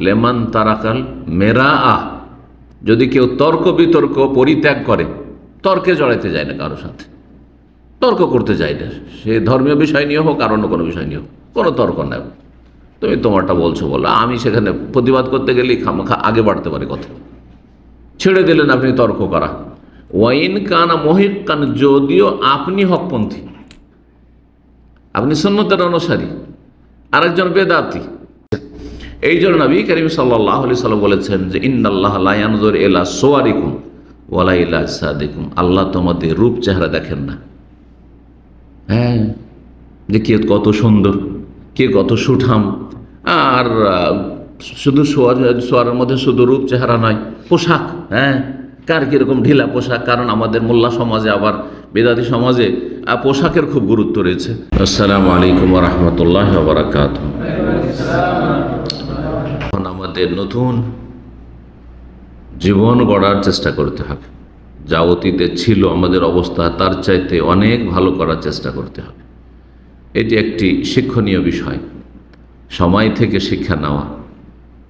Lehmann তারাকাল মেরা যদি কেউ তর্ক বিতর্ক পরিত্যাগ করে, তর্কে জড়াইতে যায় না, কারোর সাথে তর্ক করতে যায় না, সে ধর্মীয় বিষয় নিয়ে হোক আর অন্য কোনো বিষয় নিয়ে হোক, কোনো তর্ক নেই। তুমি তোমারটা বলছো বলো, আমি সেখানে প্রতিবাদ করতে গেলেই খামাখা আগে বাড়তে পারে কথা, ছেড়ে দিলেন আপনি তর্ক করা। ওয়াইন কানা মহিকান, যদিও আপনি হকপন্থী, আপনি সুন্নতের অনুসারী, আরেকজন বেদাতি। এই জন্য নবী করিম সাল্লাল্লাহু আলাইহি সাল্লাম বলেছেন যে ইন্নাল্লাহ লা ইয়ানজুরু ইলা সুওয়ারিকুম ওয়ালা ইলা আজসাদিকুম, আল্লাহ তোমাদের রূপ চেহারা দেখেন না। হ্যাঁ, যে কে কত সুন্দর, কে কত সুঠাম, আর শুধু সোয়ারের মধ্যে শুধু রূপ চেহারা নয়, পোশাক, হ্যাঁ কার কীরকম ঢিলা পোশাক, কারণ আমাদের মোল্লা সমাজে আবার বেদাতি সমাজে পোশাকের খুব গুরুত্ব রয়েছে। আসসালামু আলাইকুম ওয়া রাহমাতুল্লাহি ওয়া বারাকাতুহু। এখন আমাদের নতুন জীবন গড়ার চেষ্টা করতে হবে, যা অতীতে ছিল আমাদের অবস্থা তার চাইতে অনেক ভালো করার চেষ্টা করতে হবে। এটি একটি শিক্ষণীয় বিষয়, সময় থেকে শিক্ষা নেওয়া।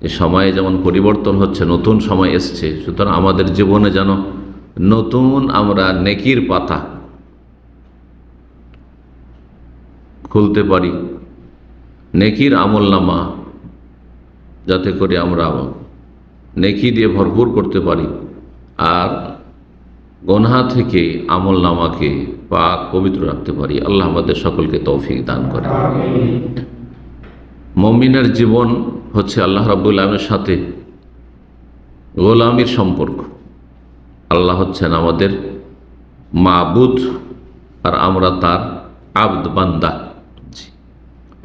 এ সময়ে যেমন পরিবর্তন হচ্ছে, নতুন সময় এসছে, সুতরাং আমাদের জীবনে যেন নতুন আমরা নেকির পাতা খুলতে পারি, নেকির আমলনামা যাতে করে আমরা নেকি দিয়ে ভরপুর করতে পারি, আর গুনাহ থেকে আমলনামাকে পাক পবিত্র রাখতে পারি। আল্লাহ আমাদের সকলকে তৌফিক দান করে। মুমিনের জীবন হচ্ছে আল্লাহ রাব্বুল আলামিনের সাথে গোলামির সম্পর্ক। আল্লাহ হচ্ছেন আমাদের মাবুদ আর আমরা তার আবদ বান্দা।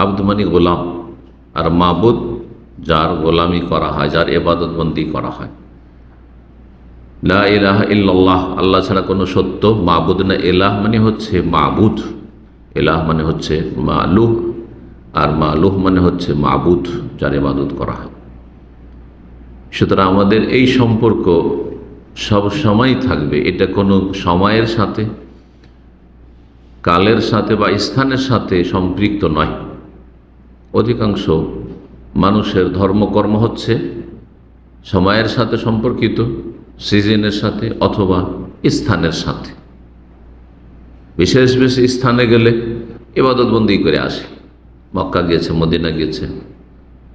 আবদ মানে গোলাম, আর মাবুদ যার গোলামি করা হয়, যার ইবাদত বন্দি করা হয়। লা ইলাহা ইল্লাল্লাহ, আল্লাহ ছাড়া কোনো সত্য মাবুদ না। ইলাহ মানে হচ্ছে মাবুদ, ইলাহ মানে হচ্ছে মালুহ, আর মালুহ মানে হচ্ছে মাবুদ, যার ইবাদত করা হয়। সুতরাং আমাদের এই সম্পর্ক সব সময় থাকবে, এটা কোনো সময়ের সাথে, কালের সাথে বা স্থানের সাথে সম্পৃক্ত নয়। অধিকাংশ মানুষের ধর্মকর্ম হচ্ছে সময়ের সাথে সম্পর্কিত, সিজনের সাথে অথবা স্থানের সাথে। বিশেষ বিশেষ স্থানে গেলে ইবাদত বন্দি করে আসে, মক্কা গিয়েছে, মদিনা গিয়েছে,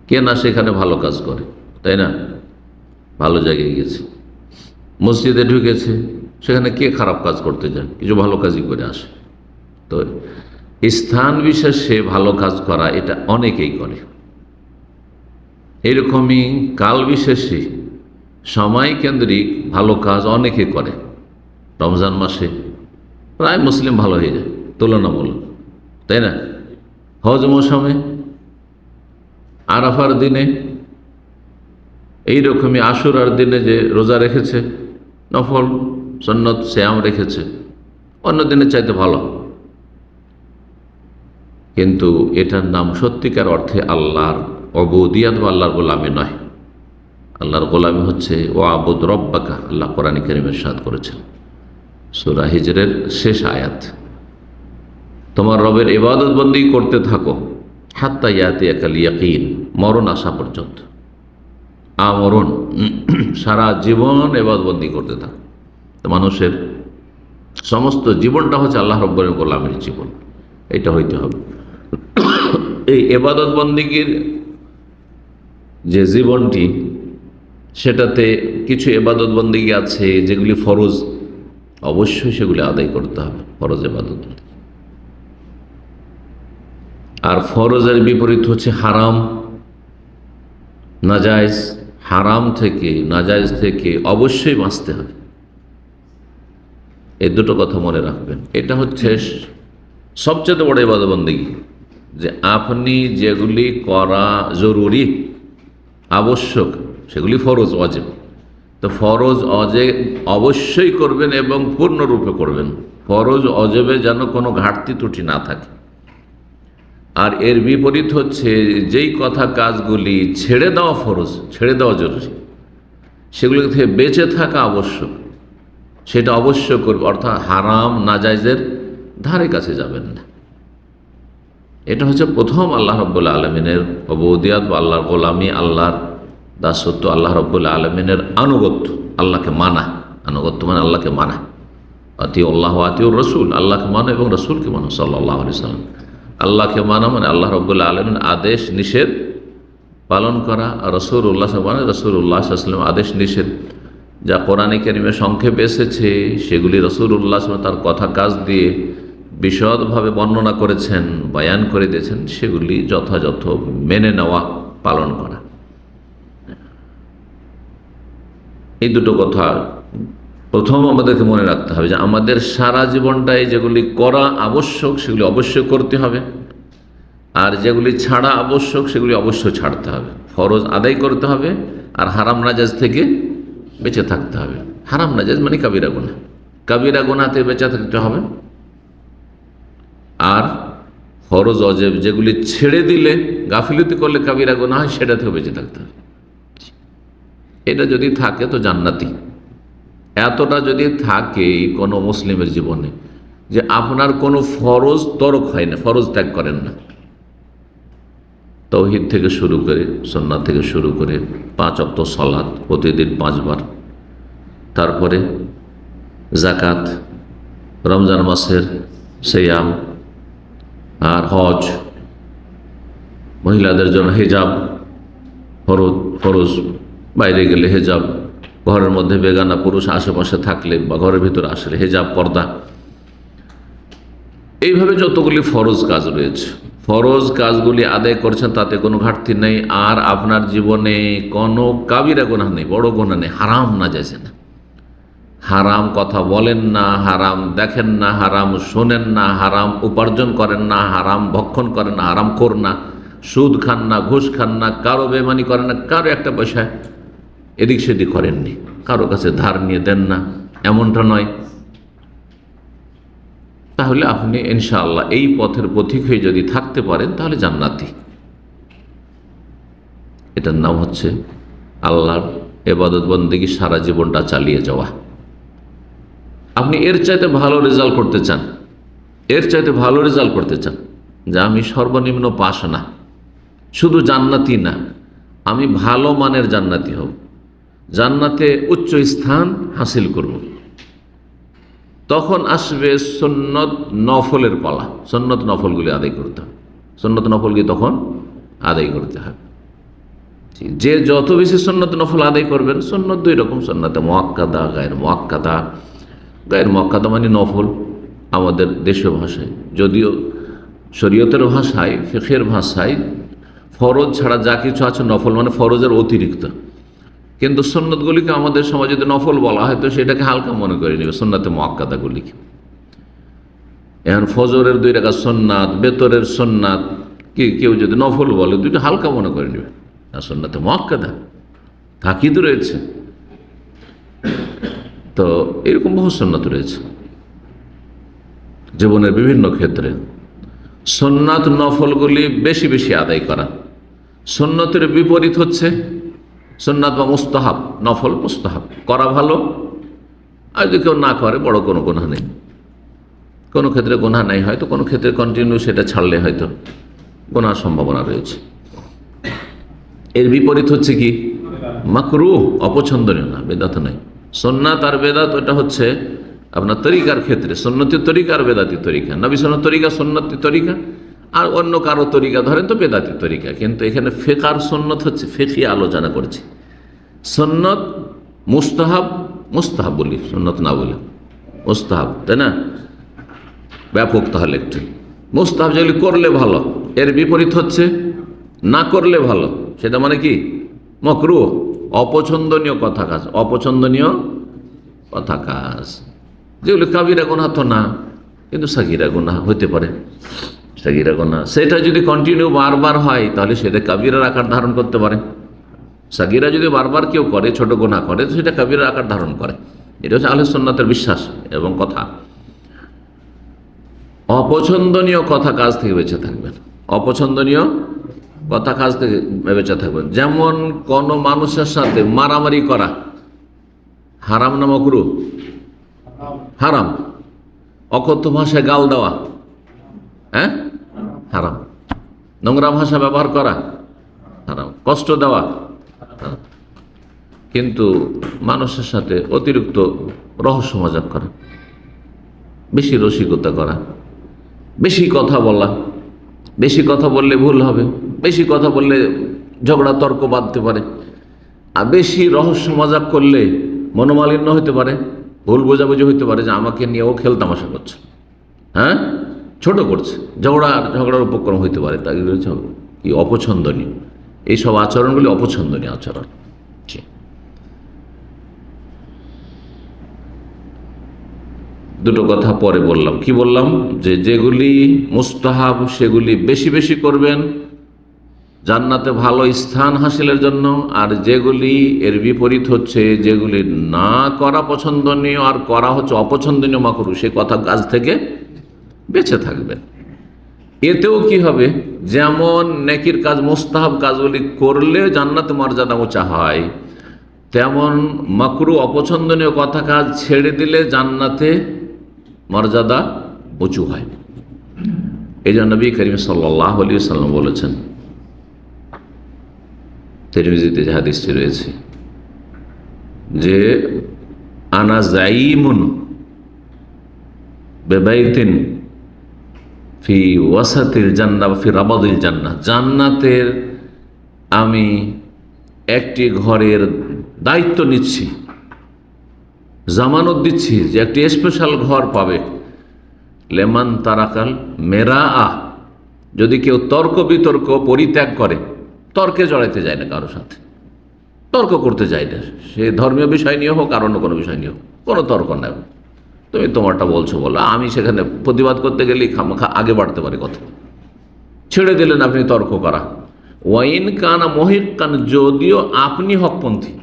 কে না সেখানে ভালো কাজ করে, তাই না? ভালো জায়গায় গেছে, মসজিদে ঢুকেছে, সেখানে কে খারাপ কাজ করতে যায়, কিছু ভালো কাজই করে আসে। তো স্থান বিশেষে ভালো কাজ করা এটা অনেকেই করে। এরকমই কাল বিশেষে সময় কেন্দ্রিক ভালো কাজ অনেকে করে। রমজান মাসে প্রায় মুসলিম ভালো হয়ে যায় তুলনামূলক, তাই না? হজ মৌসুমে, আরাফার দিনে, এইরকমই আশুরার দিনে যে রোজা রেখেছে, নফল সুন্নত সিয়াম রেখেছে, অন্য দিনের চাইতে ভালো। কিন্তু এটার নাম সত্যিকার অর্থে আল্লাহর অবুদিয়াত বা আল্লাহর গোলামি নয়। আল্লাহর গোলামি হচ্ছে ও আবুদ রব্বাকা, আল্লাহ কোরআন কারীমে ইরশাদ করেছেন সূরা হিজরের শেষ আয়াত, তোমার রবের ইবাদত বন্দি করতে থাকো হাত্তা ইয়াতিয়াকাল ইয়াকিন, মরণ আসা পর্যন্ত। আমরণ, সারা জীবন ইবাদত বন্দি করতে থাকো। তো মানুষের সমস্ত জীবনটা হচ্ছে আল্লাহ রব্বুল গোলামের জীবন, এটা হইতে হবে। এই ইবাদত বন্দিগির যে জীবনটি, সেটাতে কিছু ইবাদত বন্দিগি আছে যেগুলি ফরজ, অবশ্যই সেগুলি আদায় করতে হবে, ফরজ ইবাদত বন্দিগি। আর ফরজের বিপরীত হচ্ছে হারাম, নাজায়েজ। হারাম থেকে, নাজায়েজ থেকে অবশ্যই বাঁচতে হবে। এই দুটো কথা মনে রাখবেন। এটা হচ্ছে সবচেয়ে বড় ইবাদত বন্দিগি, যে আপনি যেগুলি করা জরুরি, আবশ্যক, সেগুলি ফরজ ওয়াজিব। তো ফরজ অজেব অবশ্যই করবেন এবং পূর্ণরূপে করবেন। ফরজ অজেবে যেন কোনো ঘাটতি ত্রুটি না থাকে। আর এর বিপরীত হচ্ছে যেই কথা কাজগুলি ছেড়ে দেওয়া ফরজ, ছেড়ে দেওয়া জরুরি, সেগুলি থেকে বেঁচে থাকা আবশ্যক, সেটা অবশ্যই করবে। অর্থাৎ হারাম নাজায়েজের ধারে কাছে যাবেন না। এটা হচ্ছে প্রথম আল্লাহ রাব্বুল আলামিনের উবুদিয়ত বা আল্লাহর গোলামি, আল্লাহর দাসত্ব আল্লাহ রাব্বুল আলামিনের আনুগত্য, আল্লাহকে মানা। আনুগত্য মানে আল্লাহকে মানা। আতিউল্লাহ ওয়া আতিউর রাসূল, আল্লাহকে মানো এবং রাসূলকে মানো সাল্লাল্লাহু আলাইহি ওয়াসাল্লাম। আল্লাহকে মানা মানে আল্লাহ রাব্বুল আলামিন আদেশ নিষেধ পালন করা, আর রাসূলুল্লাহ মানে রাসূলুল্লাহ সাল্লাল্লাহু আলাইহি ওয়াসাল্লাম আদেশ নিষেধ যা কোরআনে কারিমে সংক্ষেপে এসেছে সেগুলি রাসূলুল্লাহ সাল্লাল্লাহু তার কথা কাজ দিয়ে বিশদভাবে বর্ণনা করেছেন, বয়ান করে দিয়েছেন, সেগুলি যথাযথ মেনে নেওয়া, পালন করা। এই দুটো কথা প্রথম আমাদেরকে মনে রাখতে হবে যে আমাদের সারা জীবনটাই যেগুলি করা আবশ্যক সেগুলি অবশ্যই করতে হবে, আর যেগুলি ছাড়া আবশ্যক সেগুলি অবশ্যই ছাড়তে হবে। ফরজ আদায় করতে হবে আর হারাম নাজায়েজ থেকে বেঁচে থাকতে হবে। হারাম নাজায়েজ মানে কাবিরা গুনাহ, কাবিরা গুনাহ থেকে বেঁচে থাকতে হবে। আর ফরজ ওয়াজিব যেগুলি ছেড়ে দিলে, গাফিলতি করলে কাবিরা গুনাহ হয়, সেটা থেকে বেঁচে থাকতে হবে। এটা যদি থাকে তো জান্নাতি। এতটা যদি থাকে কোনো মুসলিমের জীবনে যে আপনার কোনো ফরজ তরক হয় না, ফরজ ত্যাগ করেন না, তাওহীদ থেকে শুরু করে সুন্নাত থেকে শুরু করে 5 ওয়াক্ত সালাত প্রতিদিন 5 বার, তারপরে যাকাত, রমজান মাসের সিয়াম, আর হজ, মহিলাদের জন্য হিজাব ফরজ, বাইরে গেলে হিজাব, ঘরের মধ্যে বেগানা পুরুষ আশেপাশে থাকলে বা ঘরের ভিতরে আসলে হিজাব, পর্দা, এইভাবে যতগুলি ফরজ কাজ রয়েছে, ফরজ কাজগুলি আদায় করছেন, তাতে কোনো ঘাটতি নেই। আর আপনার জীবনে কোনো কাবিরা গুনাহ নেই, বড় গুনাহ নেই, হারাম না যাইছে না, হারাম কথা বলেন না, হারাম দেখেন না, হারাম শোনেন না, হারাম উপার্জন করেন না, হারাম ভক্ষণ করেন না, হারাম খোর না, সুদ খান না, ঘুষ খান না, কারো বেমানি করেন না, কারো একটা পয়সা এদিক সেদিক করেননি, কারো কাছে ধার নিয়ে দেন না, এমনটা নয়। তাহলে আপনি ইনশাআল্লাহ এই পথের পথিক হয়ে যদি থাকতে পারেন তাহলে জান্নাতি। এটার নাম হচ্ছে আল্লাহর ইবাদত বন্দেগী সারা জীবনটা চালিয়ে যাওয়া। আপনি এর চাইতে ভালো রেজাল্ট করতে চান, এর চাইতে ভালো রেজাল্ট করতে চান যে আমি সর্বনিম্ন পাস না, শুধু জান্নাতি না, আমি ভালো মানের জান্নাতি হব, জান্নাতে উচ্চ স্থান হাসিল করব, তখন আসবে সুন্নত নফলের পালা। সুন্নত নফলগুলি আদায় করতে হবে, সুন্নত নফলগুলি তখন আদায় করতে হবে। যে যত বেশি সুন্নত নফল আদায় করবেন, সুন্নত 2 রকম, সুন্নতে মুআক্কাদা, গায়ের মুআক্কাদা। গায়ের মুআক্কাদা মানে নফল আমাদের দেশীয় ভাষায়, যদিও শরীয়তের ভাষায়, ফিকহের ভাষায় ফরজ ছাড়া যা কিছু আছে নফল মানে ফরজের অতিরিক্ত, কিন্তু সুন্নতগুলিকে আমাদের সমাজে যদি নফল বলা হয় তো সেটাকে হালকা মনে করে নেবে সুন্নতে মুআক্কাদাগুলিকে। এখন ফজরের 2 রাকাত সুন্নাত, বেতরের সুন্নাত কি কেউ যদি নফল বলে, দুটো হালকা মনে করে নেবে, না সুন্নতে মুআক্কাদা তাকিদ রয়েছে। তো এরকম বহু সুন্নাত রয়েছে জীবনের বিভিন্ন ক্ষেত্রে। সুন্নাত নফলগুলি বেশি বেশি আদায় করা। সুন্নতের বিপরীত হচ্ছে সুন্নাত বা মুস্তাহাব। নফল মুস্তাহাব করা ভালো, আর যদি কেউ না করে বড় কোনো গুনাহ নেই, কোনো ক্ষেত্রে গুনাহ নেই, হয়তো কোনো ক্ষেত্রে কন্টিনিউ সেটা ছাড়লে হয়তো গুনার সম্ভাবনা রয়েছে। এর বিপরীত হচ্ছে কি মাকরুহ, অপছন্দনীয়, না বেদাত নাই। সুন্নাত আর বেদাত ওটা হচ্ছে আপনার তরিকার ক্ষেত্রে, সুন্নতি তরিকা আর বেদাতি তরিকা, নবী সাল্লাল্লাহু তরিকা সুন্নতি তরিকা, আর অন্য কারো তরিকা ধরেন তো বেদাতি তরিকা। কিন্তু এখানে ফিকহ সুন্নত হচ্ছে ফিকহি আলোচনা করছি। সুন্নত মুস্তাহাব, মুস্তাহাব বলি, সুন্নত না বলি, মুস্তাহাব, তাই না? ব্যাপক তাহলে একটু মুস্তাহাব যেগুলি করলে ভালো, এর বিপরীত হচ্ছে না করলে ভালো, সেটা মানে কি মাকরুহ, অপছন্দনীয় কথা কাজ, অপছন্দনীয় কথা কাজ, যেগুলি কাবিরা গুনাহ তো না কিন্তু সাগীরা গুনাহ হতে পারে। সাগীরা গুনাহ সেটা যদি কন্টিনিউ বারবার হয় তাহলে সেটা কাবিরার আকার ধারণ করতে পারে। সাগীরা যদি বারবার কেউ করে, ছোট গুনাহ করে, তো সেটা কাবিরার আকার ধারণ করে। এটা হচ্ছে আহলে সুন্নাতের বিশ্বাস এবং কথা। অপছন্দনীয় কথা কাজ থেকে বেঁচে থাকবেন, অপছন্দনীয় কথা কাজ থেকে বেঁচে থাকবেন। যেমন কোন মানুষের সাথে মারামারি করা হারাম না মাকরুহ? হারাম। অকথ্য ভাষায় গাল দেওয়া হারাম। নোংরা ভাষা ব্যবহার করা হারাম। কষ্ট দেওয়া কিন্তু মানুষের সাথে অতিরিক্ত রহস্য মজাক করা, বেশি রসিকতা করা, বেশি কথা বলা, বেশি কথা বললে ভুল হবে, বেশি কথা বললে ঝগড়া তর্ক বাঁধতে পারে, আর বেশি রহস্য মজাক করলে মনোমালিন্য হতে পারে, ভুল বোঝাবুঝি হতে পারে যে আমাকে নিয়ে ও খেল তামাশা করছে, হ্যাঁ, ছোট করছে, ঝগড়ার উপক্রম হইতে পারে। তাই কি অপছন্দনীয়, এইসব আচরণগুলি অপছন্দনীয় আচরণ। দুটো কথা পরে বললাম, কি বললাম, যে যেগুলি মুস্তাহাব সেগুলি বেশি বেশি করবেন জান্নাতে ভালো স্থান হাসিলের জন্য, আর যেগুলি এর বিপরীত হচ্ছে, যেগুলি না করা পছন্দনীয় আর করা হচ্ছে অপছন্দনীয় মাকরুহ, সে কথা কাজ থেকে বেঁচে থাকবেন। এতেও কি হবে, যেমন নেকির কাজ মুস্তাহাব কাজগুলি করলে জান্নাতে মর্যাদা উঁচা হয়, তেমন মাকরুহ অপছন্দনীয় কথা কাজ ছেড়ে দিলে জান্নাতে মর্যাদা উঁচু হয়। এই জন্য নবী করিম সাল্লাল্লাহু আলাইহি ওয়াসাল্লাম বলেছেন, তিরমিজিতে যে হাদিসটি রয়েছে, যে আনা যাইমুন বিবাইতিন ফি ওয়াসাতিল জান্নাহ ফি রাবাদিল জান্নাহ, জান্নাতের আমি একটি ঘরের দায়িত্ব নিচ্ছি, জামানত দিচ্ছি যে একটি স্পেশাল ঘর পাবে। লেমান তারাকাল মেরা আহ, যদি কেউ তর্ক বিতর্ক পরিত্যাগ করে, তর্কে জড়াইতে যায় না, কারোর সাথে তর্ক করতে যায় না, সে ধর্মীয় বিষয় নিয়ে হোক আর অন্য কোনো বিষয় নিয়ে হোক, কোনো তর্ক নেই। তুমি তোমারটা বলছো বলো, আমি সেখানে প্রতিবাদ করতে গেলেই খামাখা আগে বাড়তে পারে কথা, ছেড়ে দিলেন আপনি তর্ক করা। ওয়াইন কানা মহিকান, যদিও আপনি হকপন্থী,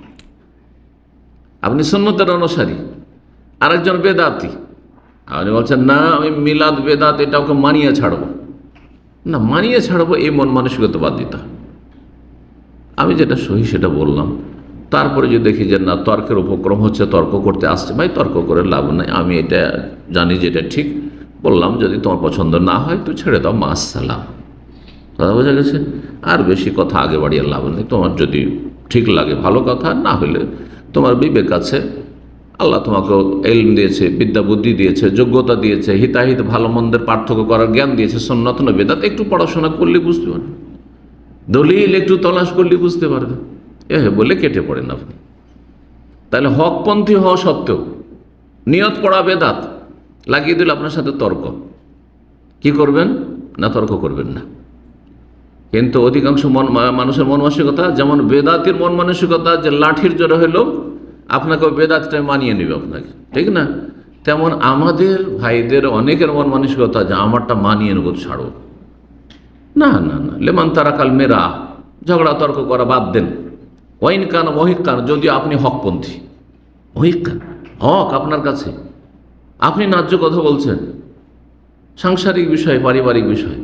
আপনি সুন্নতের অনুসারী, আরেকজন বেদাতি, আপনি বলছেন না আমি মিলাদ বেদাত এটা ওকে মানিয়ে ছাড়বো না, মানিয়ে ছাড়বো এই মন মানসিকতা বাদ দিতে হবে। আমি যেটা সহি সেটা বললাম, তারপরে যদি দেখি যে না তর্কের উপক্রম হচ্ছে, তর্ক করতে আসছে, ভাই তর্ক করে লাভ নাই, আমি এটা জানি যে এটা ঠিক বললাম, যদি তোমার পছন্দ না হয় তো ছেড়ে দাও, মা আসসালাম। কথা বোঝা গেছে? আর বেশি কথা আগে বাড়িয়ে লাভ নেই, তোমার যদি ঠিক লাগে ভালো কথা, না হলে তোমার বিবেক আছে, আল্লাহ তোমাকে ইলম দিয়েছে, বিদ্যা বুদ্ধি দিয়েছে, যোগ্যতা দিয়েছে, হিতাহিত ভালো মন্দের পার্থক্য করার জ্ঞান দিয়েছে, সুন্নাত না বেদাত একটু পড়াশোনা করলে বুঝতে পারবে, দলিল একটু তলাশ করলে বুঝতে পারবে, বলে কেটে পড়েন আপনি। তাহলে হকপন্থী হওয়া সত্ত্বেও নিয়ত পড়া বেদাত লাগিয়ে দিল আপনার সাথে তর্ক, কি করবেন না, তর্ক করবেন না। কিন্তু অধিকাংশ মানুষের মন মানসিকতা, যেমন বেদাতির মন মানসিকতা যে লাঠির জোরে হইলেও আপনাকে বেদাতটা মানিয়ে নেবে আপনাকে, ঠিক না, তেমন আমাদের ভাইদের অনেকের মন মানসিকতা যে আমারটা মানিয়ে নেব, ছাড়ো না না না। লেমান তারাকাল মেরা, ঝগড়া তর্ক করা বাদ দেন। ওয়াইন কান মহিকান, যদিও আপনি হকপন্থী, মহিকান হক আপনার কাছে, আপনি ন্যায্য কথা বলছেন, সাংসারিক বিষয়, পারিবারিক বিষয়,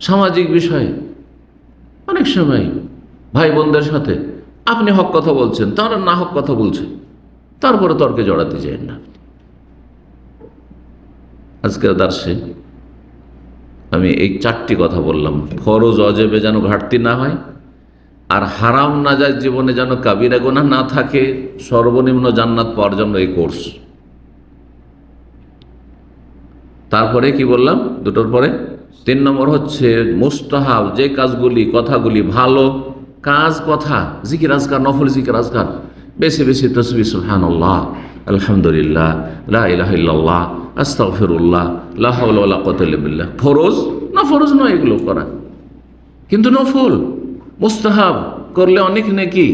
সামাজিক বিষয়ে, অনেক সময় ভাই বোনদের সাথে আপনি হক কথা বলছেন, তারা না হক কথা বলছে, তারপরে তর্কে জড়াতে চান না। আজকের দার্সে আমি এই 4টি কথা বললাম, ফরজ অজেবে যেন ঘাটতি না হয়, আর হারাম নাজায়েজ জীবনে যেন কাবিরা গুনাহ না থাকে, সর্বনিম্ন জান্নাত পাওয়ার জন্য এই কোর্স। তারপরে কি বললাম দুটোর পরে? 3 নম্বর হচ্ছে মুস্তাহাব যে কাজগুলি, কথাগুলি ভালো কাজ, কথা, জিকির আজকার, নফল জিকির আজকার, বেশি বেশি তাসবিহ, সুবহানাল্লাহ, আলহামদুলিল্লাহ, লা ইলাহা ইল্লাল্লাহ, আস্তাগফিরুল্লাহ, লা হাওলা ওয়ালা কুওয়াতা ইল্লা বিল্লাহ। ফরজ না, ফরজ নয় এগুলো করা, কিন্তু নফল মুস্তাহাব করলে অনেক নেকি,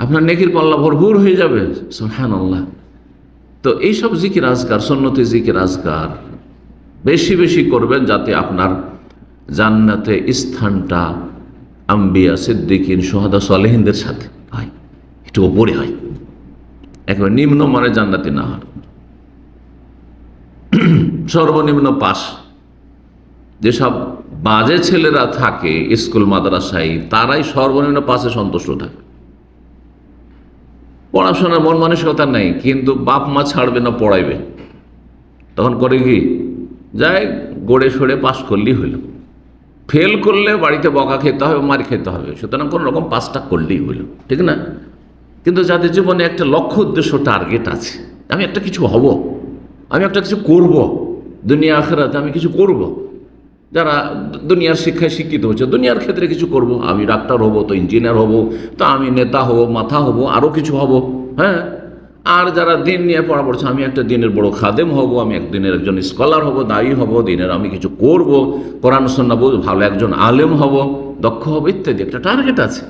আপনার নেকির পাল্লা ভরপুর হয়ে যাবে, সুবহানাল্লাহ। তো এইসব জিকির আজকার, সুন্নতি জিকির আজকার বেশি বেশি করবেন, যাতে আপনার জান্নাতে স্থানটা আম্বিয়া, সিদ্দিকিন, শুহাদা, সালেহিনদের সাথে হয়, একটু ওপরে হয়, একেবারে নিম্ন মানে জান্নাতি না হয়, সর্বনিম্ন পাশ। যেসব বাজে ছেলেরা থাকে স্কুল মাদ্রাসায়, তারাই সর্বনিম্ন পাশে সন্তুষ্ট থাকে, পড়াশোনার মন মানসিকতা নেই, কিন্তু বাপ মা ছাড়বে না, পড়াইবে, তখন করে কি যায়, গড়ে সরে পাশ করলেই হইল, ফেল করলে বাড়িতে বকা খেতে হবে, মার খেতে হবে, সুতরাং কোনো রকম পাসটা করলেই হলো, ঠিক না? কিন্তু যাদের জীবনে একটা লক্ষ্য উদ্দেশ্য টার্গেট আছে, আমি একটা কিছু হব, আমি একটা কিছু করব, দুনিয়া আখিরাতে আমি কিছু করব, যারা দুনিয়ার শিক্ষায় শিক্ষিত হচ্ছে দুনিয়ার ক্ষেত্রে কিছু করব, আমি ডাক্তার হব তো ইঞ্জিনিয়ার হব, তো আমি নেতা হব, মাথা হব, আরও কিছু হব, হ্যাঁ। আর যারা দিন নিয়ে পড়া পড়ছে, আমি একটা দিনের বড় খাদেম হব, আমি একদিনের একজন স্কলার হব, দায়ী হব, দিনের আমি কিছু করব, কোরআন সুন্নাহ ভালো একজন আলেম হব, দক্ষ হব, ইত্যাদি একটা টার্গেট আছে।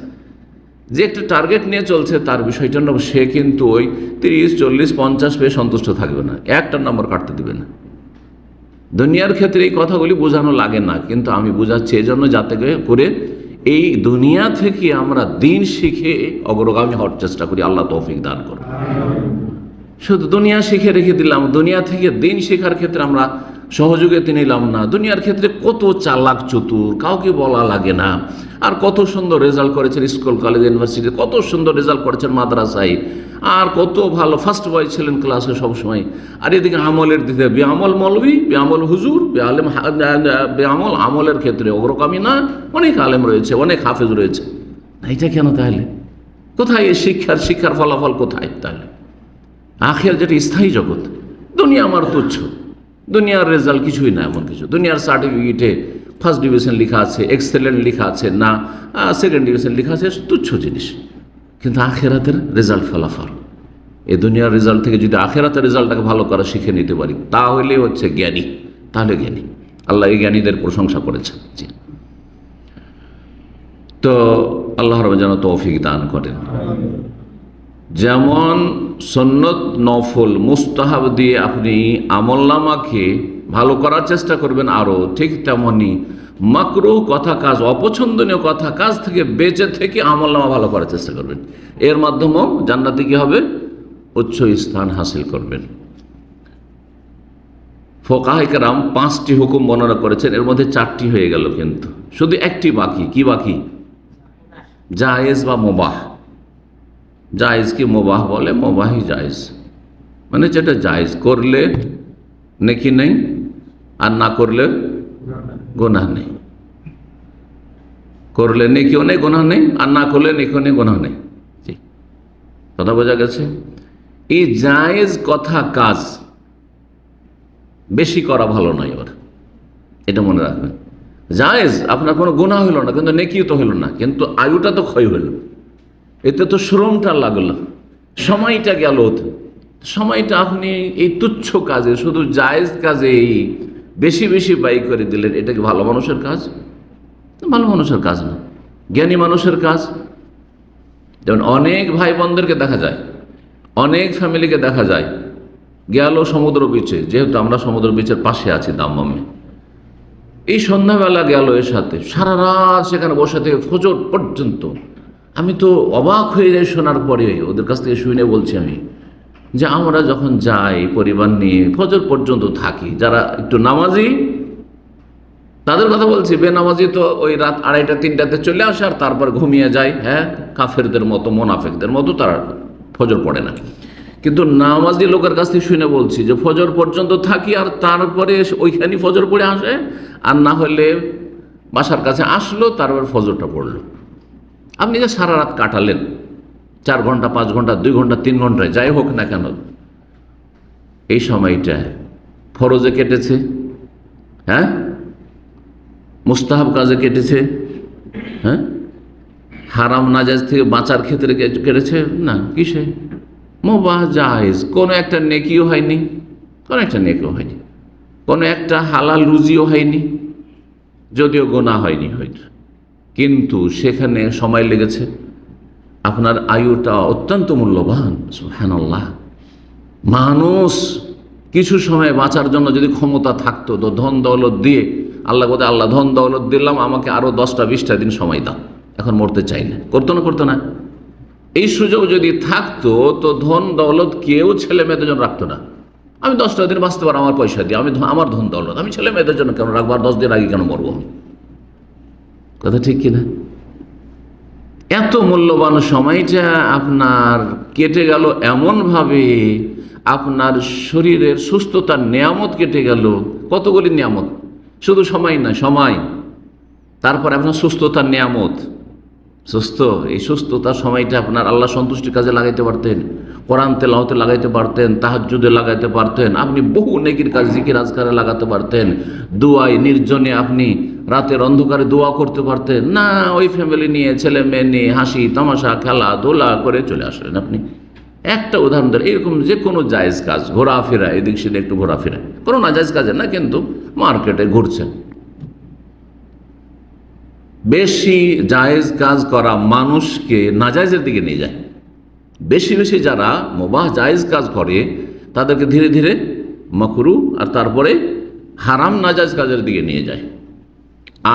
যে একটা টার্গেট নিয়ে চলছে তার বিষয়টা না, সে কিন্তু ওই 30, 40, 50 পেয়ে সন্তুষ্ট থাকবে না, একটা নম্বর কাটতে দিবে না। দুনিয়ার ক্ষেত্রে এই কথাগুলি বোঝানো লাগে না, কিন্তু আমি বোঝাচ্ছি এই জন্য যাতে করে এই দুনিয়া থেকে আমরা দিন শিখে অগ্রগামী হওয়ার চেষ্টা করি। আল্লাহ তৌফিক দান করুন। শুধু দুনিয়া শিখে রেখে দিলাম, দুনিয়া থেকে দিন শেখার ক্ষেত্রে আমরা সহযোগিতা নিলাম না। দুনিয়ার ক্ষেত্রে কত চালাক চতুর, কাউকে বলা লাগে না। আর কত সুন্দর রেজাল্ট করেছেন স্কুল কলেজ ইউনিভার্সিটি, কত সুন্দর রেজাল্ট করেছেন মাদ্রাসায়, আর কত ভালো ফার্স্ট বয় ছিলেন ক্লাসে সবসময়। আর এদিকে আমলের দিকে বেআমল মৌলভী, বেআমল হুজুর, বেআমল আমলের ক্ষেত্রে অগ্রগামী না। অনেক আলেম রয়েছে, অনেক হাফেজ রয়েছে, এটা কেন তাহলে? কোথায় এই শিক্ষার ফলাফল কোথায় তাহলে? আখিরাত যেটা স্থায়ী জগৎ, দুনিয়া আমার তুচ্ছ, দুনিয়ার রেজাল্ট কিছুই না এমন কিছু। দুনিয়ার সার্টিফিকেটে ফার্স্ট ডিভিশন লেখা আছে, এক্সেলেন্ট লেখা আছে, না সেকেন্ড ডিভিশন লেখা আছে, তুচ্ছ জিনিস। কিন্তু আখিরাতের রেজাল্ট ফলাফল, এই দুনিয়ার রেজাল্ট থেকে যদি আখিরাতের রেজাল্টটাকে ভালো করা শিখে নিতে পারি, তাহলে হচ্ছে জ্ঞানী, তাহলে জ্ঞানী। আল্লাহ এই জ্ঞানীদের প্রশংসা করেছেন। জি, তো আল্লাহ রাব্বুল যেন তৌফিক দান করেন। যেমন সুন্নত, নফল, মুস্তাহাব দিয়ে আপনি আমলনামাকে ভালো করার চেষ্টা করবেন, আরও ঠিক তেমনি মাকরুহ কথা কাজ, অপছন্দনীয় কথা কাজ থেকে বেঁচে থেকে আমলনামা ভালো করার চেষ্টা করবেন। এর মাধ্যমেও জান্নাতে কি হবে? উচ্চ স্থান হাসিল করবেন। ফুকাহায়ে কেরাম 5টি হুকুম বর্ণনা করেছেন, এর মধ্যে 4টি হয়ে গেল, কিন্তু শুধু একটি বাকি। কি বাকি? জায়েজ বা মুবাহ। জায়েজ কি মুবাহ বলে? মুবাহই জায়েজ, মানে যেটা জায়েজ করলে নেকি নেই, আর না করলে গুনাহ নেই। করলে নেকিও নেই, গুনাহ নেই, আর না করলে নেকিও নেই, গুনাহ নেই। জি, কথা বোঝা গেছে? এই জায়েজ কথা কাজ বেশি করা ভালো নয়, এবার এটা মনে রাখবেন। জায়েজ আপনার কোনো গুনাহ হলো না, কিন্তু নেকিও তো হলো না, কিন্তু আয়ুটা তো ক্ষয় হলো, এতে তো শ্রমটা লাগলো, সময়টা গেল। সময়টা আপনি এই তুচ্ছ কাজে, শুধু জায়েজ কাজে বেশি বেশি ব্যয় করে দিলেন। এটা কি ভালো মানুষের কাজ? ভালো মানুষের কাজ না, জ্ঞানী মানুষের কাজ। যেমন অনেক ভাই বোনদেরকে দেখা যায়, অনেক ফ্যামিলিকে দেখা যায়, গেল সমুদ্র বিচে, যেহেতু আমরা সমুদ্র বিচের পাশে আছি দাম্মামে, এই সন্ধ্যাবেলা গেল এর সাথে, সারা রাত সেখানে বসে থেকে ফজর পর্যন্ত। আমি তো অবাক হয়ে যাই শোনার পরে, ওদের কাছ থেকে শুনে বলছি আমি, যে আমরা যখন যাই পরিবার নিয়ে ফজর পর্যন্ত থাকি, যারা একটু নামাজি তাদের কথা বলছি, বেনামাজি তো ওই রাত 2:30, 3টাতে চলে আসে আর তারপর ঘুমিয়ে যায়। হ্যাঁ, কাফেরদের মতো, মোনাফেকদের মতো তারা ফজর পড়ে না। কিন্তু নামাজি লোকের কাছ থেকে শুনে বলছি যে ফজর পর্যন্ত থাকি, আর তারপরে ওইখানে ফজর পড়ে আসে, আর না হলে বাসার কাছে আসলো, তারপর ফজরটা পড়লো। আপনি যে সারা রাত কাটালেন, 4 ঘন্টা, 5 ঘন্টা, 2 ঘন্টা, 3 ঘন্টায়, যাই হোক না কেন, এই সময়টা ফরজে কেটেছে, হ্যাঁ, মুস্তাহাব কাজে কেটেছে, হ্যাঁ, হারাম নাজায়েজ থেকে বাঁচার ক্ষেত্রে কেটেছে না, কিসে? মুবাহ জায়েজ। কোনো একটা নেকিও হয়নি, কোনো একটা নেকিও হয়নি, কোনো একটা হালাল রুজিও হয়নি, যদিও গুনাহ হয়নি হয়তো, কিন্তু সেখানে সময় লেগেছে। আপনার আয়ুটা অত্যন্ত মূল্যবান। সুবহানাল্লাহ। মানুষ কিছু সময় বাঁচার জন্য যদি ক্ষমতা থাকতো, তো ধন দৌলত দিয়ে আল্লাহ বলতে, আল্লাহ ধন দৌলত দিলাম, আমাকে আরও 10টা 20টা দিন সময় দাও, এখন মরতে চাই না, করতো না? করতো না? এই সুযোগ যদি থাকতো, তো ধন দৌলত কেউ ছেলে মেয়েদের জন্য রাখতো না। আমি 10টা দিন বাঁচতে পারো আমার পয়সা দিয়ে, আমার ধন দৌলত আমি ছেলে মেয়েদের জন্য কেন রাখবো, আর 10 দিন আগে কেন মরবো? কথা ঠিক কিনা? এত মূল্যবান সময়টা আপনার কেটে গেল এমনভাবে, আপনার শরীরের সুস্থতার নিয়ামত কেটে গেল। কতগুলি নিয়ামত, শুধু সময় না, সময়, তারপরে আপনার সুস্থতার নিয়ামত, সুস্থ, এই সুস্থতার সময়টা আপনার আল্লাহ সন্তুষ্টির কাজে লাগাইতে পারতেন, কোরআন তেলাওয়াতে লাগাইতে পারতেন, তাহাজ্জুদে লাগাইতে পারতেন, আপনি বহু নেকির কাজ জিকির আজকারে লাগাতে পারতেন, দুয়ায় নির্জনে আপনি রাতের অন্ধকারে দোয়া করতে পারতেন না। ওই ফ্যামিলি নিয়ে, ছেলে মেয়ে নিয়ে হাসি তামাশা খেলাধুলা করে চলে আসলেন আপনি। একটা উদাহরণ দেন, এরকম যে কোনো জায়েজ কাজ, ঘোরাফেরা, এদিক সেদিক একটু ঘোরাফেরা, কোনো নাজায়েজ কাজে না, কিন্তু মার্কেটে ঘুরছেন। বেশি জায়েজ কাজ করা মানুষকে নাজায়েজের দিকে নিয়ে যায়। বেশি বেশি যারা মুবাহ জায়েজ কাজ করে তাদেরকে ধীরে ধীরে মাকরু আর তারপরে হারাম নাজায়েজ কাজের দিকে নিয়ে যায়,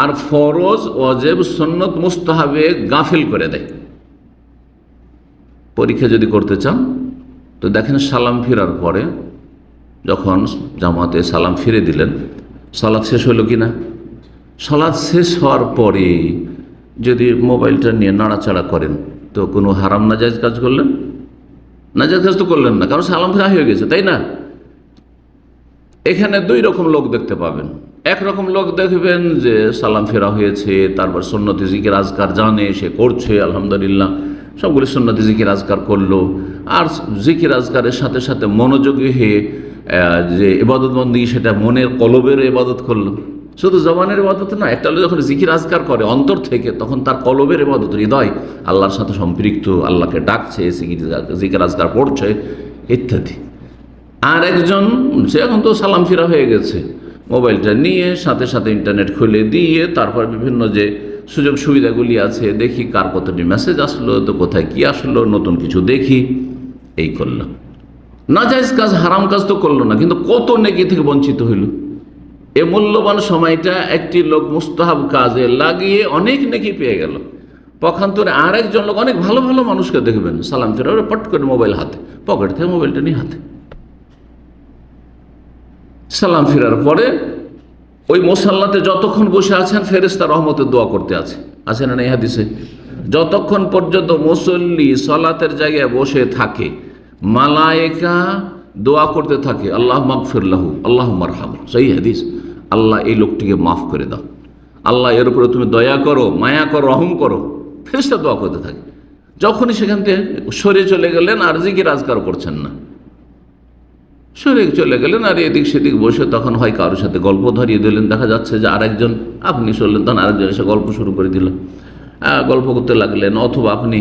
আর ফরজ ওয়াজিব সুন্নত মুস্তাহাবে গাফিল করে দেয়। পরীক্ষা যদি করতে চান তো দেখেন, সালাম ফিরার পরে যখন জামাতে সালাম ফিরে দিলেন, সালাত শেষ হলো কি না? সালাত শেষ হওয়ার পরে যদি মোবাইলটা নিয়ে নাড়াচাড়া করেন তো কোনো হারাম নাজায়েজ কাজ করলেন? নাজায়েজ কাজ তো করলেন না, কারণ সালাম ফিরা হয়ে গেছে, তাই না? এখানে দুই রকম লোক দেখতে পাবেন। একরকম লোক দেখবেন যে সালাম ফেরা হয়েছে, তারপর সুন্নতি জিকির আজকার জানে, সে করছে, আলহামদুলিল্লাহ সবগুলি সুন্নতি জিকির আজকার করলো, আর জিকির আজকারের সাথে সাথে মনোযোগী হয়ে যে ইবাদতবন্দি সেটা মনের কলবের ইবাদত করলো। শুধু জবানের ইবাদত না, একটা লোক যখন জিকির আজকার করে অন্তর থেকে, তখন তার কলবের ইবাদত, হৃদয় আল্লাহর সাথে সম্পৃক্ত, আল্লাহকে ডাকছে, জিকির আজকার পড়ছে ইত্যাদি। আর একজন, সে এখন তো সালাম ফিরা হয়ে গেছে, মোবাইলটা নিয়ে সাথে সাথে ইন্টারনেট খুলে দিয়ে তারপর বিভিন্ন যে সুযোগ সুবিধাগুলি আছে, দেখি কার কতটি মেসেজ আসলো, তো কোথায় কি আসলো, নতুন কিছু দেখি, এই করলো। নাজায়েজ কাজ, হারাম কাজ তো করলো না, কিন্তু কত নেকি থেকে বঞ্চিত হইল। এ মূল্যবান সময়টা একটি লোক মুস্তাহাব কাজে লাগিয়ে অনেক নেকি পেয়ে গেল। পক্ষান্তরে আর একজন লোক, অনেক ভালো ভালো মানুষকে দেখবেন সালাম ফিরা পট করে মোবাইল হাতে, পকেট থেকে মোবাইলটা নিয়ে হাতে, সালাম ফিরার পরে ওই মুসাল্লাতে যতক্ষণ বসে আছেন ফেরেশতা রহমতের দোয়া করতে আছে না এই হাদিসে? যতক্ষণ পর্যন্ত মুসল্লি সালাতের জায়গায় বসে থাকে, মালায়েকা দোয়া করতে থাকে, আল্লাহ মাগফির লাহু, আল্লাহ মারহামু, সেই হাদিস, আল্লাহ এই লোকটিকে মাফ করে দাও, আল্লাহ এর উপরে তুমি দয়া করো, মায়া করো, রহম করো। ফেরেশতা দোয়া করতে থাকে। যখনই সেখান থেকে সরে চলে গেলেন আর জিকির আজকার করছেন না, সরে চলে গেলেন আর এদিক সেদিক বসে তখন হয় কারোর সাথে গল্প ধরিয়ে দিলেন, দেখা যাচ্ছে যে আরেকজন, আপনি শুনলেন তখন আরেকজন এসে গল্প শুরু করে দিল, গল্প করতে লাগলেন, অথবা আপনি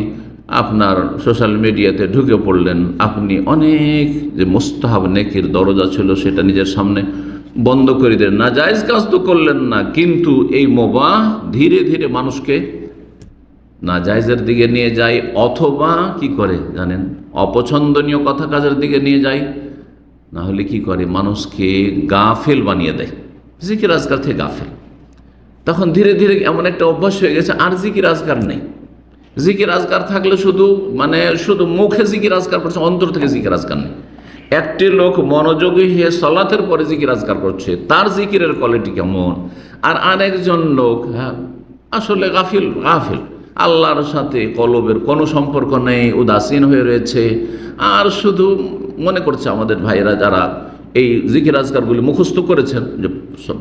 আপনার সোশ্যাল মিডিয়াতে ঢুকে পড়লেন, আপনি অনেক যে মুস্তাহাব নেকির দরজা ছিল সেটা নিজের সামনে বন্ধ করে দিলেন। নাজায়েজ কাজ তো করলেন না, কিন্তু এই মুবাহ ধীরে ধীরে মানুষকে নাজায়েজের দিকে নিয়ে যায়, অথবা কি করে জানেন, অপছন্দনীয় কথা কাজের দিকে নিয়ে যায়, না হলে কি করে মানুষকে গাফেল বানিয়ে দেয়, জিকির আজকার থেকে গাফেল। তখন ধীরে ধীরে এমন একটা অভ্যাস হয়ে গেছে, আর জিকির আজকার নেই। জিকির আজকার থাকলে শুধু মুখে জিকির আজকার করছে, অন্তর থেকে জিকির আজকার নেই। একটি লোক মনোযোগী হয়ে সালাতের পরে জিকির আজকার করছে, তার জিকিরের কোয়ালিটি কেমন। আর আরেকজন লোক আসলে গাফিল, আল্লাহর সাথে কলবের কোনো সম্পর্ক নেই, উদাসীন হয়ে রয়েছে, আর শুধু মনে করছে, আমাদের ভাইয়েরা যারা এই জিকির আজকারগুলি মুখস্থ করেছেন, যে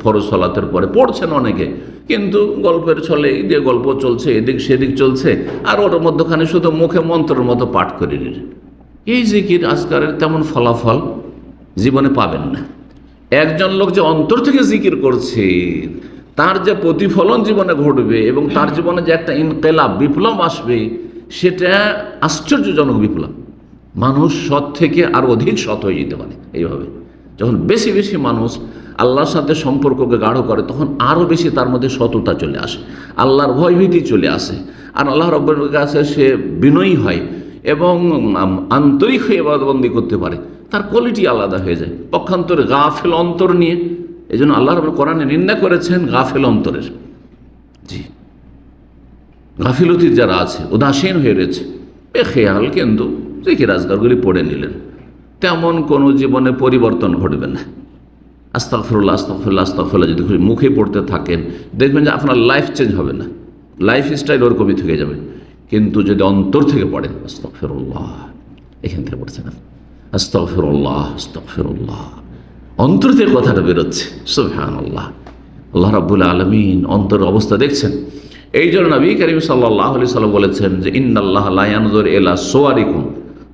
ফরজ সালাতের পরে পড়ছেন অনেকে, কিন্তু গল্পের ছলে যে গল্প চলছে, এদিক সেদিক চলছে, আর ওর মধ্যখানে শুধু মুখে মন্ত্রের মতো পাঠ করে নিলেন। এই জিকির আজকারের তেমন ফলাফল জীবনে পাবেন না। একজন লোক যে অন্তর থেকে জিকির করছে, তার যে প্রতিফলন জীবনে ঘটবে এবং তার জীবনে যে একটা ইনকিলাব, বিপ্লব আসবে, সেটা আশ্চর্যজনক বিপ্লব। মানুষ সৎ থেকে আর অধিক সৎ হয়ে যেতে পারে। এইভাবে যখন বেশি বেশি মানুষ আল্লাহর সাথে সম্পর্ককে গাঢ় করে, তখন আরও বেশি তার মধ্যে সততা চলে আসে, আল্লাহর ভয়ভীতি চলে আসে, আর আল্লাহ রাব্বুল কাছে সে বিনয়ী হয় এবং আন্তরিক হয়ে ইবাদতবন্দি করতে পারে, তার কোয়ালিটি আলাদা হয়ে যায়। পক্ষান্তরে গাফেল অন্তর নিয়ে, এই জন্য আল্লাহ রাব্বুল কোরআনে নিন্দা করেছেন গাফেল অন্তরের। জি, গাফিলতির যারা আছে, উদাসীন হয়ে রয়েছে, বেখেয়াল, কিন্তু জিকির আজকারগুলি পড়ে নিলেন, তেমন কোনো জীবনে পরিবর্তন ঘটবে না। আস্তাগফিরুল্লাহ, আস্তাগফিরুল্লাহ, আস্তাগফিরুল্লাহ যদি মুখে পড়তে থাকেন, দেখবেন যে আপনার লাইফ চেঞ্জ হবে না, লাইফ স্টাইল ওরকমই থেকে যাবে। কিন্তু যদি অন্তর থেকে পড়েন, আস্তাগফিরুল্লাহ, এখান থেকে পড়ছেন আস্তাগফিরুল্লাহ, আস্তাগফিরুল্লাহ, অন্তর থেকে কথাটা বেরোচ্ছে, সুবহানাল্লাহ, আল্লাহ রাব্বুল আলামিন অন্তরের অবস্থা দেখছেন। এই জন্য নবী করিম সাল্লাল্লাহু আলাইহি সাল্লাম বলেছেন যে ইন্নাল্লাহা লা ইয়ানজুরু ইলা সুওয়ারিকুম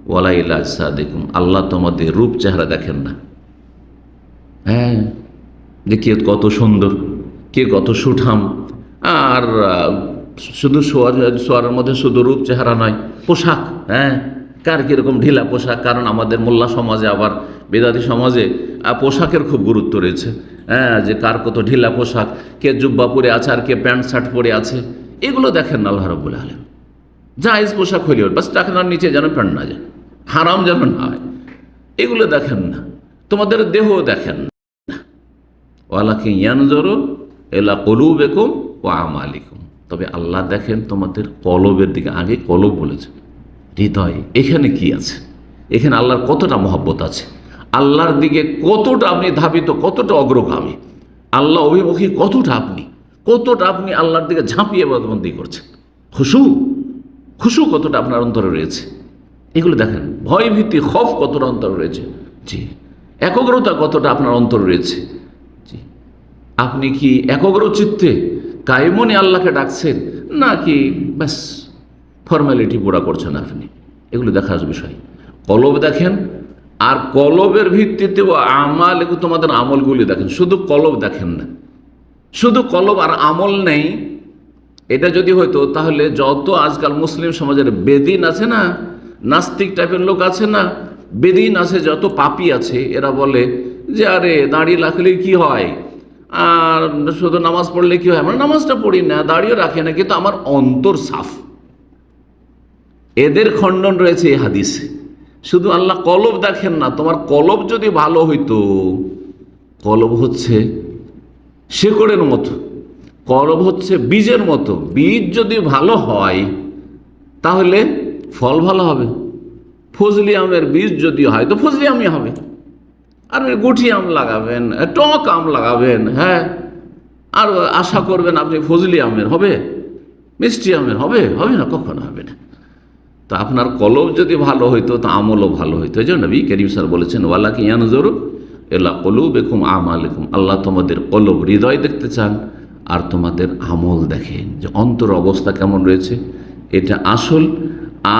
ওয়ালা ইলা আজসাদিকুম, আল্লাহ তোমাদের রূপ চেহারা দেখেন না। হ্যাঁ, যে কে কত সুন্দর, কে কত সুঠাম। আর শুধু শোয়ারের মধ্যে শুধু রূপ চেহারা নয়, পোশাক, হ্যাঁ, কার কীরকম ঢিলা পোশাক। কারণ আমাদের মোল্লা সমাজে আবার বেদাতি সমাজে পোশাকের খুব গুরুত্ব রয়েছে। হ্যাঁ, যে কার কত ঢিলা পোশাক, কে জুব্বা পরে আছে আর কে প্যান্ট শার্ট পরে আছে, এগুলো দেখেন না আল্লাহ রাব্বুল আলামিন। জায়েজ পোশাক হইলেও বাস টাকার নিচে যেন প্যান্ট না যায়, হারাম যেন না হয়, এগুলো দেখেন না। তোমাদের দেহ দেখেন না। ওয়ালাকিন ইয়ানজুরু ইলা কুলুবিকুম ওয়া আমালিকুম, তবে আল্লাহ দেখেন তোমাদের কলবের দিকে। আগে কলব বলেছে, হৃদয়। এখানে কি আছে? এখানে আল্লাহর কতটা মহব্বত আছে, আল্লাহর দিকে কতটা আপনি ধাবিত, কতটা অগ্রগামী, আল্লাহ অভিমুখী কতটা আপনি আল্লাহর দিকে ঝাঁপিয়ে বন্দী করছেন। খুশু কতটা আপনার অন্তরে রয়েছে, এগুলো দেখেন। ভয় ভীতি খফ কতটা অন্তরে রয়েছে, জি। একাগ্রতা কতটা আপনার অন্তরে রয়েছে, জি। আপনি কি একাগ্র চিত্তে কায়মনে আল্লাহকে ডাকছেন, নাকি ব্যাস ফর্মালিটি পুরা করছেন আপনি? এগুলো দেখার বিষয়। কলব দেখেন, আর কলবের ভিত্তিতে আমাল, এগুলো তোমাদের আমলগুলি দেখেন। শুধু কলব দেখেন না, শুধু কলব আর আমল নেই। এটা যদি হয়তো, তাহলে যত আজকাল মুসলিম সমাজের বেদিন আছে না, নাস্তিক টাইপের লোক আছে না, বেদিন আছে, যত পাপী আছে, এরা বলে যে আরে দাঁড়িয়ে রাখলে কি হয়, আর শুধু নামাজ পড়লে কি হয়? আমরা নামাজটা পড়ি না, দাঁড়িয়ে রাখি না, কিন্তু আমার অন্তর সাফ। এদের খণ্ডন রয়েছে এই হাদিসে। শুধু আল্লাহ কলব দেখেন না, তোমার কলব যদি ভালো হইতো, কলব হচ্ছে শেকড়ের মতো, কলব হচ্ছে বীজের মতো। বীজ যদি ভালো হয় তাহলে ফল ভালো হবে। ফজলি আমের বীজ যদি হয় তো ফজলি আমই হবে। আর গুঠি আম লাগাবেন, টক আম লাগাবেন, হ্যাঁ, আর আশা করবেন আপনি ফজলি আমের হবে, মিষ্টি আমের হবে? হবে না, কখনো হবে না। তো আপনার কলব যদি ভালো হইতো তো আমলও ভালো হইতো। এই জন্য নবী করিম সাল্লাল্লাহু আলাইহি ওয়াসাল্লাম বলেছেন ওয়ালাকিন ইয়ানজুরু ইলা কুলুবিকুম আমালিকুম, আল্লাহ তোমাদের কলব, হৃদয় দেখতে চান, আর তোমাদের আমল দেখেন যে অন্তর অবস্থা কেমন রয়েছে, এটা আসল।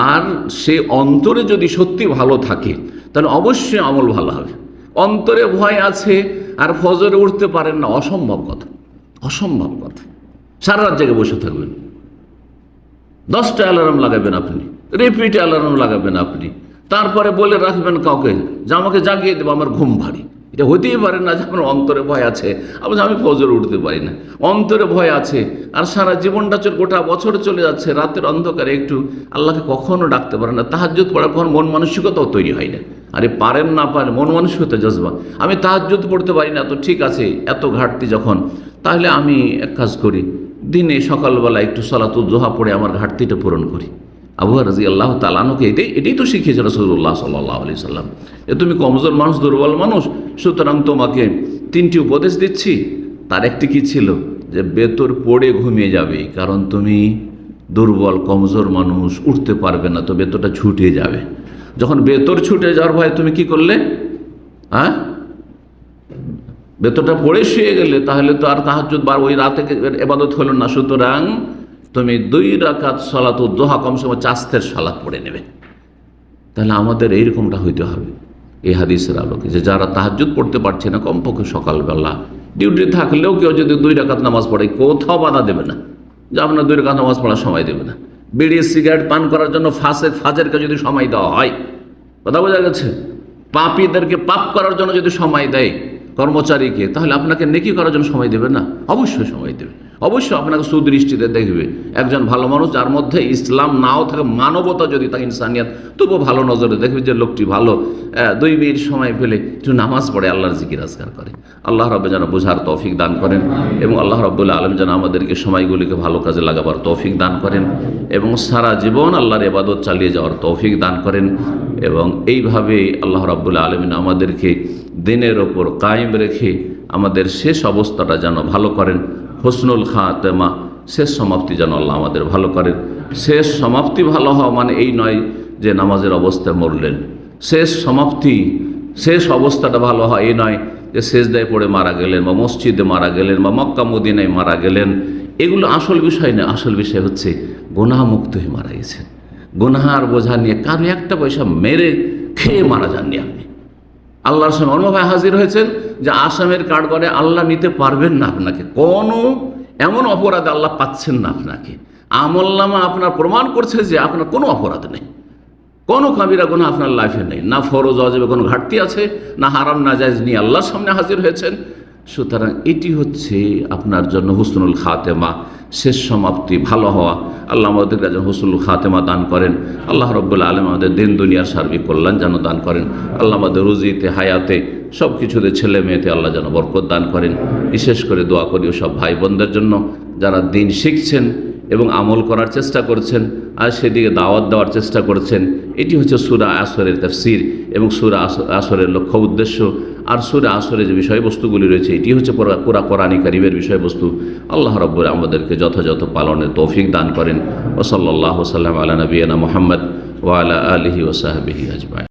আর সে অন্তরে যদি সত্যি ভালো থাকে তাহলে অবশ্যই আমল ভালো হবে। অন্তরে ভয় আছে আর ফজরে উঠতে পারেন না, অসম্ভব কথা, অসম্ভব কথা। সারা রাত জেগে বসে থাকবেন, 10টা অ্যালার্ম লাগাবেন আপনি, রিপিট অ্যালার্ম লাগাবেন আপনি, তারপরে বলে রাখবেন কাউকে যে আমাকে জাগিয়ে দেবো, আমার ঘুম ভারী। এটা হতেই পারে না যে আপনার অন্তরে ভয় আছে, আমি ফজরে উঠতে পারি না, অন্তরে ভয় আছে। আর সারা জীবনটা গোটা বছর চলে যাচ্ছে, রাতের অন্ধকারে একটু আল্লাহকে কখনো ডাকতে পারেন না। তাহাজ্জুদ পড়ার কখন মন মানসিকতাও তৈরি হয় না। আরে পারেন না পারেন, মন মানসিকতা জজবা। আমি তাহাজ্জুদ পড়তে পারি না, তো ঠিক আছে, এত ঘাটতি যখন, তাহলে আমি এক কাজ করি, দিনে সকালবেলা একটু সালাতুল জোহা পড়ে আমার ঘাটতিটা পূরণ করি। আবু রাদিয়াল্লাহু তাআলা আনহুকে এটাই তো শিখিয়েছে রাসূলুল্লাহ সাল্লাল্লাহু আলাইহি সাল্লাম, যে তুমি কমজোর মানুষ, দুর্বল মানুষ, সুতরাং তোমাকে 3টি উপদেশ দিচ্ছি। তার একটি কি ছিল, যে বেতর পড়ে ঘুমিয়ে যাবে, কারণ তুমি দুর্বল কমজোর মানুষ, উঠতে পারবে না, তো বেতরটা ছুটে যাবে। যখন বেতর ছুটে যাওয়ার ভয় তুমি কি করলে, হ্যাঁ, বেতরটা পড়ে শুয়ে গেলে, তাহলে তো আর তাহাজ্জুদ বার ওই রাতে ইবাদত হলো না। সুতরাং তুমি 2 রাকাত সালাতুদ দুহা কমসে কম চাস্তের সালাত পড়ে নেবে। তাহলে আমাদের এইরকমটা হইতে হবে এই হাদিসের আলোকে, যে যারা তাহাজ্জুদ পড়তে পারছে না, কমপক্ষে সকালবেলা ডিউটি থাকলেও কেউ যদি 2 রাকাত নামাজ পড়ে, কোথাও বাধা দেবে না যে আপনার 2 রাকাত নামাজ পড়ার সময় দেবে না। বিড়ি সিগারেট পান করার জন্য ফাজেরকে যদি সময় দেওয়া হয়, কথা বোঝা গেছে, পাপীদেরকে পাপ করার জন্য যদি সময় দেয় কর্মচারীকে, তাহলে আপনাকে নেকি করার জন্য সময় দেবে না? অবশ্যই সময় দেবে, অবশ্যই আপনাকে সুদৃষ্টিতে দেখবে। একজন ভালো মানুষ যার মধ্যে ইসলাম নাও থাকে, মানবতা যদি থাকে, ইনসানিয়াত, তবুও ভালো নজরে দেখবে যে লোকটি ভালো, 2 মিনিট সময় পেলে একটু নামাজ পড়ে, আল্লাহর জিকির আজকার করে। আল্লাহ রাব্বুল যেন বোঝার তৌফিক দান করেন, এবং আল্লাহ রাব্বুল আলামিন যেন আমাদেরকে সময়গুলিকে ভালো কাজে লাগাবার তৌফিক দান করেন, এবং সারা জীবন আল্লাহর ইবাদত চালিয়ে যাওয়ার তৌফিক দান করেন। এবং এইভাবে আল্লাহ রাব্বুল আলামিন আমাদেরকে দিনের ওপর কায়েম রেখে আমাদের শেষ অবস্থাটা যেন ভালো করেন। হুসনুল খাতেমা, শেষ সমাপ্তি যেন আল্লাহ আমাদের ভালো করেন। শেষ সমাপ্তি ভালো হওয়া মানে এই নয় যে নামাজের অবস্থায় মরলেন। শেষ সমাপ্তি শেষ অবস্থাটা ভালো হয় এই নয় যে সেজদায় পড়ে মারা গেলেন বা মসজিদে মারা গেলেন বা মক্কা মদিনায় মারা গেলেন। এগুলো আসল বিষয় না। আসল বিষয় হচ্ছে গুনাহমুক্ত হয়ে মারা গেছেন, গুনাহার বোঝা নিয়ে কারো একটা পয়সা মেরে খেয়ে মারা যাননি আপনি। আল্লাহর সামনে অন্যভাবে হাজির হয়েছেন যে আসামের কাঠগড়ে আল্লাহ নিতে পারবেন না আপনাকে, কোনো এমন অপরাধ আল্লাহ পাচ্ছেন না আপনাকে। আমলনামা আপনার প্রমাণ করছে যে আপনার কোনো অপরাধ নেই, কোনো কাবিরা গুনাহ আপনার লাইফে নেই, না ফরজ ওয়াজিবে কোনো ঘাটতি আছে, না হারাম নাজায়েজ নিয়ে আল্লাহর সামনে হাজির হয়েছেন। সুতরাং এটি হচ্ছে আপনার জন্য হুসনুল খাতেমা, শেষ সমাপ্তি, ভালো হওয়া। আল্লাহ আমাদের কাছে হুসনুল খাতেমা দান করেন। আল্লাহ রব্বুল আলম আমাদের দিন দুনিয়ার সার্বিক কল্যাণ যেন দান করেন। আল্লাহ আমাদের রুজিতে, হায়াতে, সব কিছুতে, ছেলে মেয়েতে আল্লাহ যেন বরকত দান করেন। বিশেষ করে দোয়া করি সব ভাই বোনদের জন্য যারা দিন শিখছেন এবং আমল করার চেষ্টা করছেন আর সেদিকে দাওয়াত দেওয়ার চেষ্টা করছেন। এটি হচ্ছে সূরা আসরের তাফসীর এবং সূরা আসরের লক্ষ্য উদ্দেশ্য। আর সূরা আসরের যে বিষয়বস্তুগুলি রয়েছে এটি হচ্ছে পুরা কোরআন কারীমের বিষয়বস্তু। আল্লাহ রাব্বুল আমাদেরকে যথাযথ পালনের তৌফিক দান করেন। ওয়া সাল্লাল্লাহু সাল্লাম আলা নবিয়িনা মুহাম্মদ ওয়া আলা আলিহি ওয়া সাহবিহি আজমাইন।